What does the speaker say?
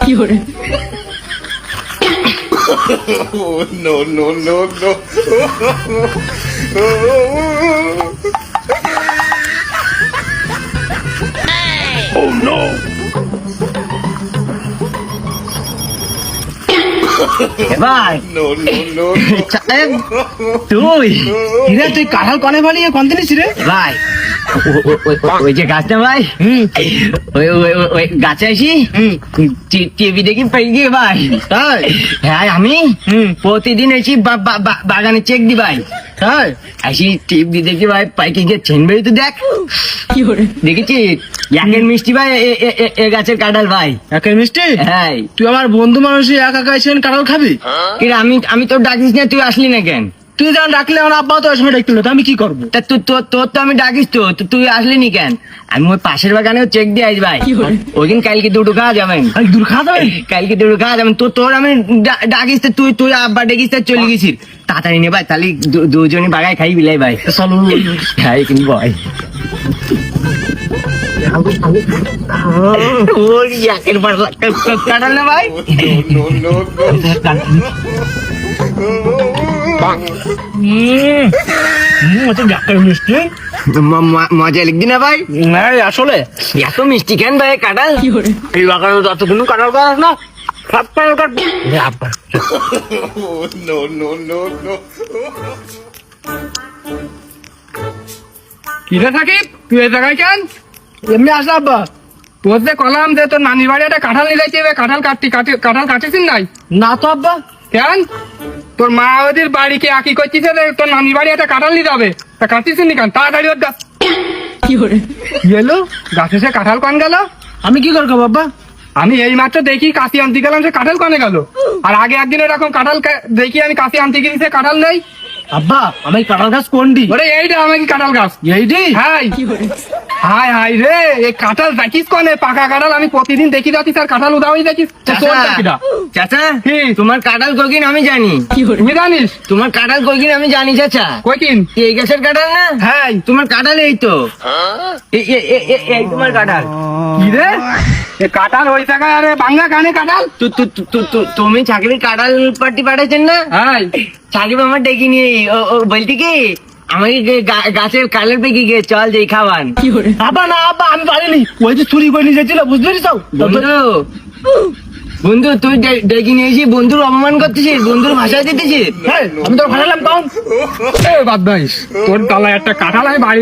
কি করে? No, no, no, no. Oh no. ভাই No, no, no, no. তুই কাঁঠাল কনে বানিয়ে কোন জিনিস রে ভাই? ওই যে গাছটা ভাই, ওই গাছে আসি টিভি দেখি পেয়ে গিয়ে ভাই। হ্যাঁ আমি প্রতিদিন এসি বাগানে চেক দি ভাই। হ্যাঁ আসি টিভি দেখি ভাই পাইকে গিয়ে চেনবেই তো দেখ। কি করে? দেখেছি একের মিষ্টি ভাই, এ গাছের কাঁঠাল ভাই। একের মিষ্টি? হ্যাঁ তুই আমার বন্ধু মানুষ একা একা এসে কাঁঠাল খাবি? আমি তোর ডাকিস না, তুই আসলি না কেন? তুই যখন ডাকলে আমার আব্বা তো সময় ডাকছিল, তো আমি কি করবো? তা তোর তো আমি ডাকিস তো, তুই আসলি নি কেন? আমি ওই পাশের বাগানেও চেক দিয়ে আস ভাই। ওইদিন কালকে দুটো খাওয়া যাবেন, দূর খাওয়া যাবে? কালকে দুটো খাওয়া যাবেন। তোর আমি ডাকিস তো, তুই আব্বা ডাকিস তো চলে গেছিস। তাড়াতাড়ি নে ভাই, তাহলে দুজনে বাগায় খাই বিলাই ভাই। চলো খাই কিন্তু ভাই কাটাল না ভাই। No, no, মিষ্টি মজা লিখবি না ভাই? আসলে এত মিষ্টি কেন ভাই কাটাল? কি করে? এই বাগানে যতক্ষণ কাঁঠাল গাছ না সব কাঁঠাল কাটবো। no, no, no, no. কিরে থাকি তুই এই জায়গায় কেন? এমনি আসা আব্বা, তোর যে কলাম যে তোর নানির বাড়ি একটা কাঁঠাল নিয়ে যাইতে হবে, কাঁঠাল কাটিস নাই? না তো আব্বা। কেন? তোর মা ওদের বাড়িকে আঁকি করছিস, তোর নানির বাড়ি একটা কাঁঠাল নিতে হবে, তা কাটিস নি কেন? তাড়াতাড়ি ওর গাছ কি করে? গেল গাছে সে কাঁঠাল কন গেল? আমি কি করবো বাবা? আমি এই মাত্র দেখি কাশি আনতে গেলাম, সে কাঁঠাল কনে গেল। আর আগে একদিন এরকম কাঁঠাল দেখি আমি কাশি আনতে গেছি, সে কাঁঠাল নেই। আব্বা আমি কাঁঠাল গাছ কোনটি? ওরে এইটা আমি কাঁঠাল গাছ এইটি। হ্যাঁ কি করে? হাই হাই রে, এই কাঁঠাল দেখিস কনে? পাকা কাঁঠাল আমি প্রতিদিন দেখি যাচ্ছিস, আর কাঁঠাল উদাওই দেখিস। চাচা কি? তোমার কাঁঠাল কইকিন আমি জানি। কি করে? তুমি জানিস তোমার কাঁঠাল কইকিন আমি জানি চাচা। কই কিন? এই গাছের কাঁঠাল না? হ্যাঁ তোমার কাঁঠাল এই তো, এই তোমার কাঁঠাল। কি রে এ কাঁঠাল ওই জায়গায়? আরে বাংলা গানে কাঁঠাল। তুমি চাকরির কাঁঠাল পার্টি পাঠাচ্ছেন না? হ্যাঁ সাকিব আমার ডেকে নিয়ে বলতে কি আমাকে গাছের কালের পেকে গিয়ে চল যেই খাওয়ান। কি করে? আব্বা না আব্বা আমি পারিনি, ওই যে চুরি করে নিয়ে যাচ্ছিল, বুঝতে পারিস? বন্ধু তুই ডেকে নিয়ে এসে বন্ধুর অপমান করতেছিস, বন্ধুর ভাষা দিতেছিস। আমি তোর ভাড়ালাম তখন বাদ দাইস, তোর তালায় একটা কাঁঠাল আমি বাড়ি